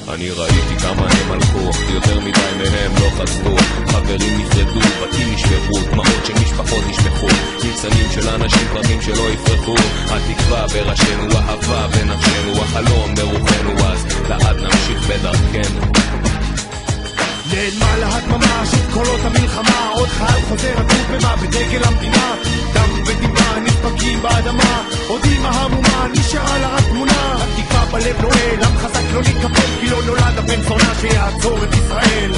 אני ראיתי כמה הם הלכו, יותר מדי מהם לא חזרו. חברים נפרדו, בתים נשברו, דמעות של משפחות נשפכו, ניצנים של אנשים פרטים שלא יפרחו. התקווה בראשנו, אהבה בנפשנו, החלום ברוחנו, אז לעד נמשיך בדרכנו. נעלמה להדממה של קולות המלחמה, עוד חייל חוזר עצוב במה בדגל המדינה. דם ודמעה נדפקים באדמה, עוד אמא המומה נשארה לה רק תמונה. התקווה בלב נועל, עם חזק לא נתקפל, כי לא נולד הבן זונה שיעצור את ישראל.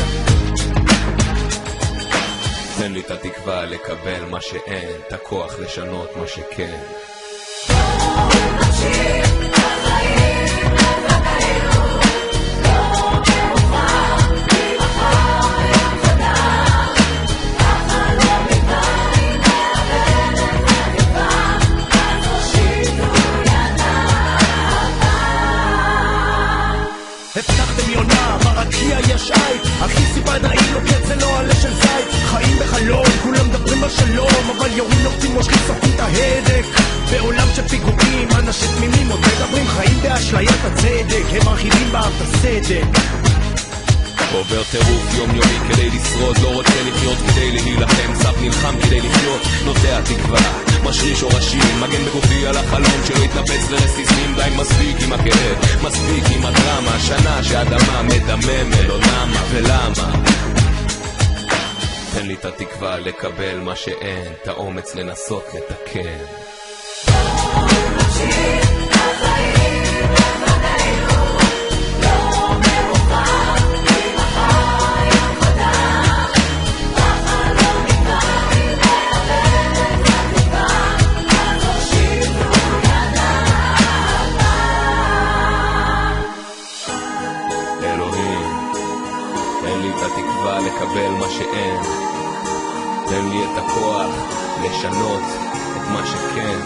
תן לי את התקווה לקבל מה שאין, את הכוח לשנות מה שכן. הבטחתם יונה, ברקיע יש עית, הכי סיבה נעים לו קץ זה לא עלה של זית. חיים בחלום, כולם מדברים בשלום, אבל יורים נוחצים מושכים סוחים את ההדק. בעולם של פיגועים, אנשים תמימים עוד מדברים, חיים באשליית הצדק, הם מרחיבים באף הסדק. עובר טירוף יומיומי כדי לשרוד, לא רוצה לחיות כדי להילחם, סף נלחם כדי לחיות, נוטע תקווה, משריש שורשים, מגן בגופי על החלום שלא יתנפץ לרסיסים. די מספיק עם הכאב, מספיק עם הדרמה, שנה שהאדמה מדממת, לא למה ולמה. תן לי את התקווה לקבל מה שאין, את האומץ לנסות לתקן. תן לי את התקווה לקבל מה שאין, תן לי את הכוח לשנות את מה שכן,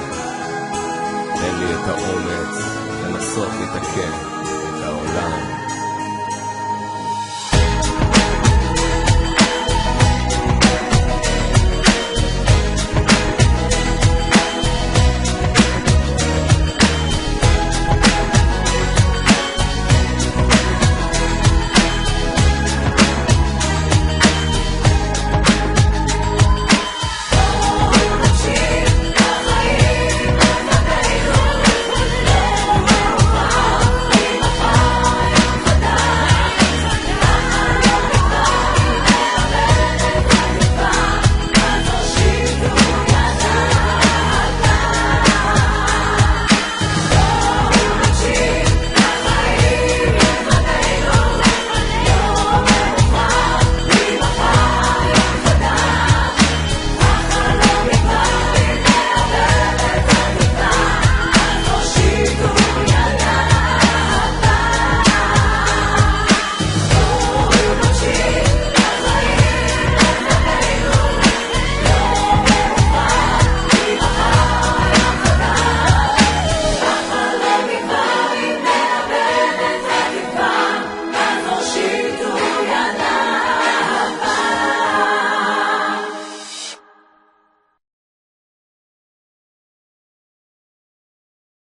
תן לי את האומץ לנסות לתקן את העולם.